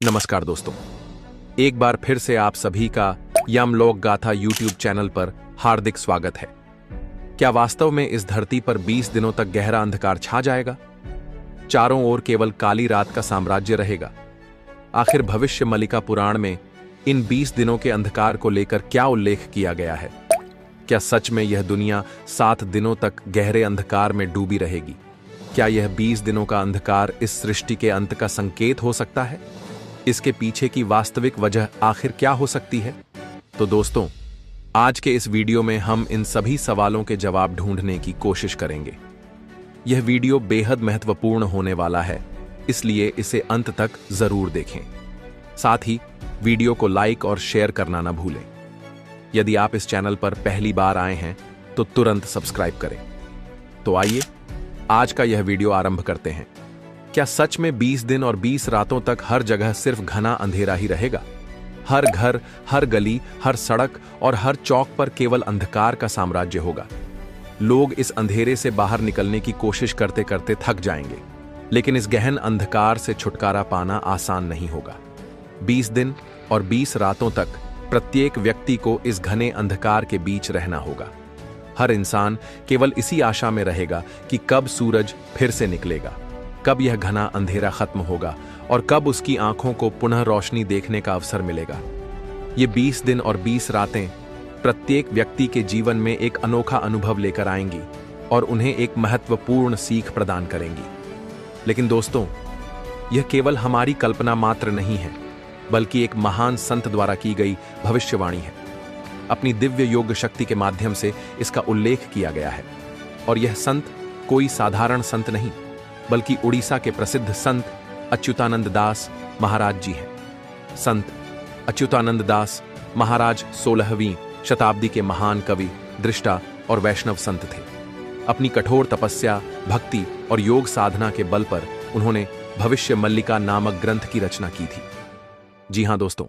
नमस्कार दोस्तों, एक बार फिर से आप सभी का यमलोक गाथा यूट्यूब चैनल पर हार्दिक स्वागत है। क्या वास्तव में इस धरती पर 20 दिनों तक गहरा अंधकार छा जाएगा? चारों ओर केवल काली रात का साम्राज्य रहेगा। आखिर भविष्य मलिका पुराण में इन 20 दिनों के अंधकार को लेकर क्या उल्लेख किया गया है? क्या सच में यह दुनिया 7 दिनों तक गहरे अंधकार में डूबी रहेगी? क्या यह 20 दिनों का अंधकार इस सृष्टि के अंत का संकेत हो सकता है? इसके पीछे की वास्तविक वजह आखिर क्या हो सकती है? तो दोस्तों, आज के इस वीडियो में हम इन सभी सवालों के जवाब ढूंढने की कोशिश करेंगे। यह वीडियो बेहद महत्वपूर्ण होने वाला है, इसलिए इसे अंत तक जरूर देखें। साथ ही वीडियो को लाइक और शेयर करना ना भूलें। यदि आप इस चैनल पर पहली बार आए हैं तो तुरंत सब्सक्राइब करें। तो आइए आज का यह वीडियो आरंभ करते हैं। क्या सच में 20 दिन और 20 रातों तक हर जगह सिर्फ घना अंधेरा ही रहेगा? हर घर, हर गली, हर सड़क और हर चौक पर केवल अंधकार का साम्राज्य होगा। लोग इस अंधेरे से बाहर निकलने की कोशिश करते करते थक जाएंगे, लेकिन इस गहन अंधकार से छुटकारा पाना आसान नहीं होगा। 20 दिन और 20 रातों तक प्रत्येक व्यक्ति को इस घने अंधकार के बीच रहना होगा। हर इंसान केवल इसी आशा में रहेगा कि कब सूरज फिर से निकलेगा, कब यह घना अंधेरा खत्म होगा और कब उसकी आंखों को पुनः रोशनी देखने का अवसर मिलेगा। ये 20 दिन और 20 रातें प्रत्येक व्यक्ति के जीवन में एक अनोखा अनुभव लेकर आएंगी और उन्हें एक महत्वपूर्ण सीख प्रदान करेंगी। लेकिन दोस्तों, यह केवल हमारी कल्पना मात्र नहीं है, बल्कि एक महान संत द्वारा की गई भविष्यवाणी है। अपनी दिव्य योग शक्ति के माध्यम से इसका उल्लेख किया गया है। और यह संत कोई साधारण संत नहीं, बल्कि उड़ीसा के प्रसिद्ध संत अच्युतानंद दास महाराज जी हैं। संत अच्युतानंद दास महाराज 16वीं शताब्दी के महान कवि, दृष्टा और वैष्णव संत थे। अपनी कठोर तपस्या, भक्ति और योग साधना के बल पर उन्होंने भविष्य मल्लिका नामक ग्रंथ की रचना की थी। जी हां दोस्तों,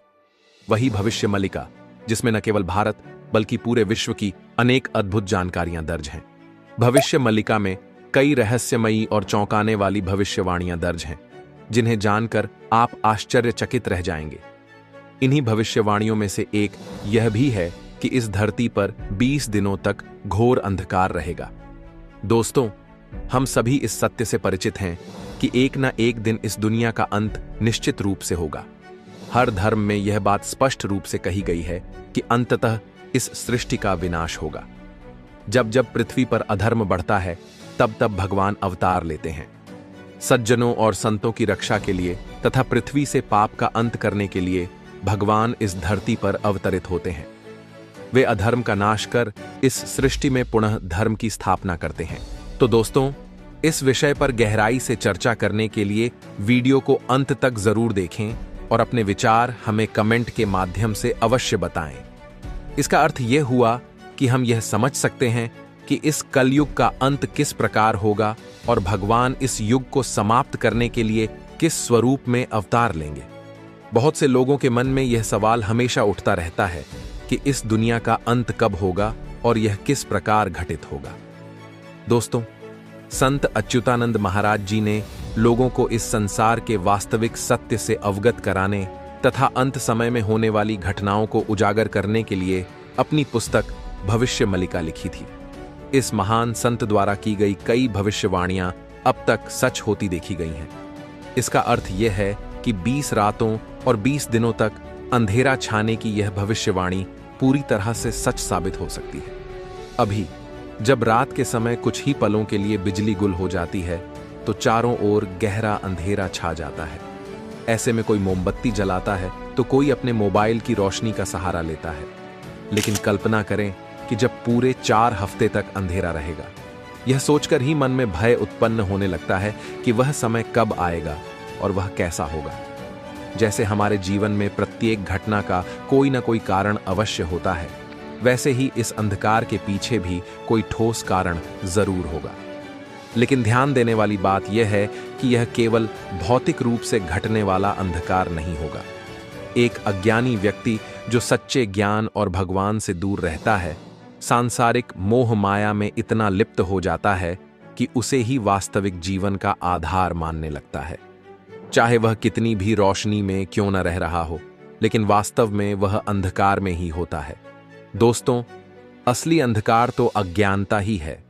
वही भविष्य मल्लिका जिसमें न केवल भारत बल्कि पूरे विश्व की अनेक अद्भुत जानकारियां दर्ज हैं। भविष्य मल्लिका में कई रहस्यमयी और चौंकाने वाली भविष्यवाणियां दर्ज हैं, जिन्हें जानकर आप आश्चर्यचकित रह जाएंगे। इन्हीं भविष्यवाणियों में से एक यह भी है कि इस धरती पर 20 दिनों तक घोर अंधकार रहेगा। दोस्तों, हम सभी इस सत्य से परिचित हैं कि एक न एक दिन इस दुनिया का अंत निश्चित रूप से होगा। हर धर्म में यह बात स्पष्ट रूप से कही गई है कि अंततः इस सृष्टि का विनाश होगा। जब जब पृथ्वी पर अधर्म बढ़ता है, तब तब भगवान अवतार लेते हैं। सज्जनों और संतों की रक्षा के लिए तथा पृथ्वी से पाप का अंत करने के लिए भगवान इस धरती पर अवतरित होते हैं। वे अधर्म का नाश कर इस सृष्टि में पुनः धर्म की स्थापना करते हैं। तो दोस्तों, इस विषय पर गहराई से चर्चा करने के लिए वीडियो को अंत तक जरूर देखें और अपने विचार हमें कमेंट के माध्यम से अवश्य बताएं। इसका अर्थ यह हुआ कि हम यह समझ सकते हैं कि इस कलयुग का अंत किस प्रकार होगा और भगवान इस युग को समाप्त करने के लिए किस स्वरूप में अवतार लेंगे। बहुत से लोगों के मन में यह सवाल हमेशा उठता रहता है कि इस दुनिया का अंत कब होगा और यह किस प्रकार घटित होगा। दोस्तों, संत अच्युतानंद महाराज जी ने लोगों को इस संसार के वास्तविक सत्य से अवगत कराने तथा अंत समय में होने वाली घटनाओं को उजागर करने के लिए अपनी पुस्तक भविष्य मल्लिका लिखी थी। इस महान संत द्वारा की गई कई भविष्यवाणियां अब तक सच होती देखी गई हैं। इसका अर्थ यह है कि 20 रातों और 20 दिनों तक अंधेरा छाने की यह भविष्यवाणी पूरी तरह से सच साबित हो सकती है। अभी जब रात के समय कुछ ही पलों के लिए बिजली गुल हो जाती है, तो चारों ओर गहरा अंधेरा छा जाता है। ऐसे में कोई मोमबत्ती जलाता है तो कोई अपने मोबाइल की रोशनी का सहारा लेता है। लेकिन कल्पना करें कि जब पूरे 4 हफ्ते तक अंधेरा रहेगा। यह सोचकर ही मन में भय उत्पन्न होने लगता है कि वह समय कब आएगा और वह कैसा होगा। जैसे हमारे जीवन में प्रत्येक घटना का कोई ना कोई कारण अवश्य होता है, वैसे ही इस अंधकार के पीछे भी कोई ठोस कारण जरूर होगा। लेकिन ध्यान देने वाली बात यह है कि यह केवल भौतिक रूप से घटने वाला अंधकार नहीं होगा। एक अज्ञानी व्यक्ति जो सच्चे ज्ञान और भगवान से दूर रहता है, सांसारिक मोह माया में इतना लिप्त हो जाता है कि उसे ही वास्तविक जीवन का आधार मानने लगता है। चाहे वह कितनी भी रोशनी में क्यों न रह रहा हो, लेकिन वास्तव में वह अंधकार में ही होता है। दोस्तों, असली अंधकार तो अज्ञानता ही है।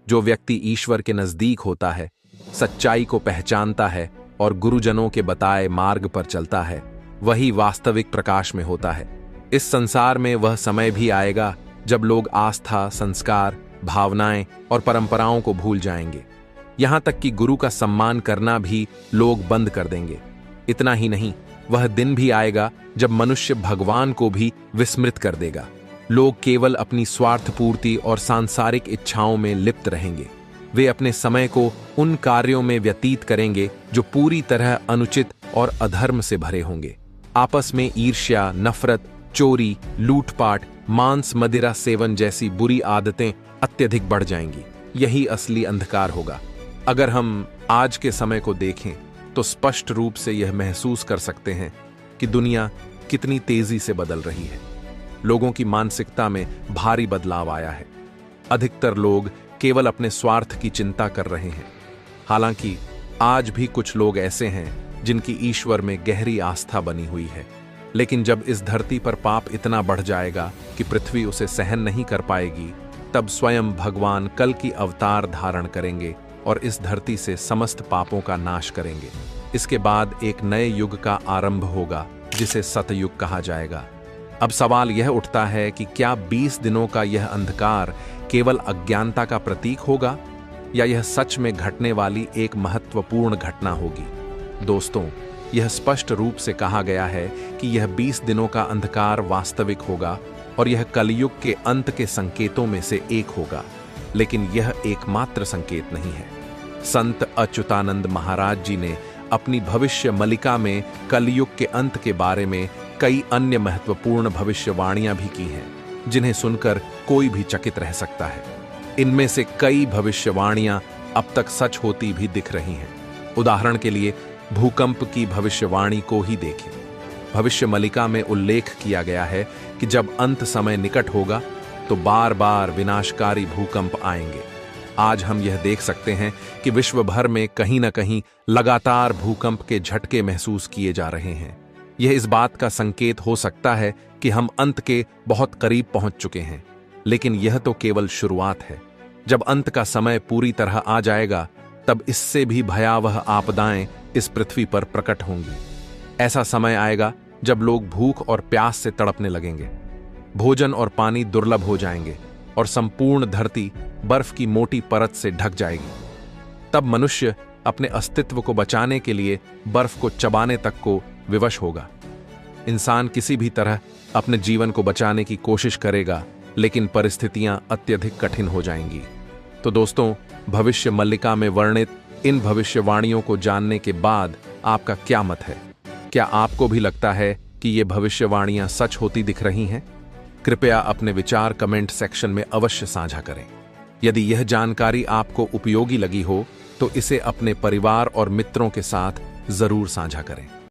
जो व्यक्ति ईश्वर के नजदीक होता है, सच्चाई को पहचानता है और गुरुजनों के बताए मार्ग पर चलता है, वही वास्तविक प्रकाश में होता है। इस संसार में वह समय भी आएगा जब लोग आस्था, संस्कार, भावनाएं और परंपराओं को भूल जाएंगे। यहां तक कि गुरु का सम्मान करना भी लोग बंद कर देंगे। इतना ही नहीं, वह दिन भी आएगा जब मनुष्य भगवान को भी विस्मृत कर देगा। लोग केवल अपनी स्वार्थ पूर्ति और सांसारिक इच्छाओं में लिप्त रहेंगे। वे अपने समय को उन कार्यों में व्यतीत करेंगे जो पूरी तरह अनुचित और अधर्म से भरे होंगे। आपस में ईर्ष्या, नफरत, चोरी, लूटपाट, मांस मदिरा सेवन जैसी बुरी आदतें अत्यधिक बढ़ जाएंगी। यही असली अंधकार होगा। अगर हम आज के समय को देखें तो स्पष्ट रूप से यह महसूस कर सकते हैं कि दुनिया कितनी तेजी से बदल रही है। लोगों की मानसिकता में भारी बदलाव आया है। अधिकतर लोग केवल अपने स्वार्थ की चिंता कर रहे हैं। हालांकि आज भी कुछ लोग ऐसे हैं जिनकी ईश्वर में गहरी आस्था बनी हुई है। लेकिन जब इस धरती पर पाप इतना बढ़ जाएगा कि पृथ्वी उसे सहन नहीं कर पाएगी, तब स्वयं भगवान कल की अवतार धारण करेंगे और इस धरती से समस्त पापों का नाश करेंगे। इसके बाद एक नए युग का आरंभ होगा जिसे सतयुग कहा जाएगा। अब सवाल यह उठता है कि क्या 20 दिनों का यह अंधकार केवल अज्ञानता का प्रतीक होगा या यह सच में घटने वाली एक महत्वपूर्ण घटना होगी? दोस्तों, यह स्पष्ट रूप से कहा गया है कि यह 20 दिनों का अंधकार वास्तविक होगा और यह कलयुग के अंत के संकेतों में से एक होगा। लेकिन यह एकमात्र संकेत नहीं है। संत अच्युतानंद महाराज जी ने अपनी भविष्य मलिका में कलयुग के अंत के बारे में कई अन्य महत्वपूर्ण भविष्यवाणियां भी की हैं, जिन्हें सुनकर कोई भी चकित रह सकता है। इनमें से कई भविष्यवाणियां अब तक सच होती भी दिख रही हैं। उदाहरण के लिए भूकंप की भविष्यवाणी को ही देखें। भविष्य मलिका में उल्लेख किया गया है कि जब अंत समय निकट होगा तो बार बार विनाशकारी भूकंप आएंगे। आज हम यह देख सकते हैं कि विश्व भर में कहीं न कहीं लगातार भूकंप के झटके महसूस किए जा रहे हैं। यह इस बात का संकेत हो सकता है कि हम अंत के बहुत करीब पहुंच चुके हैं। लेकिन यह तो केवल शुरुआत है। जब अंत का समय पूरी तरह आ जाएगा, तब इससे भी भयावह आपदाएं इस पृथ्वी पर प्रकट होंगी। ऐसा समय आएगा जब लोग भूख और प्यास से तड़पने लगेंगे। भोजन और पानी दुर्लभ हो जाएंगे और संपूर्ण धरती बर्फ की मोटी परत से ढक जाएगी। तब मनुष्य अपने अस्तित्व को बचाने के लिए बर्फ को चबाने तक को विवश होगा। इंसान किसी भी तरह अपने जीवन को बचाने की कोशिश करेगा, लेकिन परिस्थितियां अत्यधिक कठिन हो जाएंगी। तो दोस्तों, भविष्य मल्लिका में वर्णित इन भविष्यवाणियों को जानने के बाद आपका क्या मत है? क्या आपको भी लगता है कि ये भविष्यवाणियां सच होती दिख रही हैं? कृपया अपने विचार कमेंट सेक्शन में अवश्य साझा करें। यदि यह जानकारी आपको उपयोगी लगी हो तो इसे अपने परिवार और मित्रों के साथ जरूर साझा करें।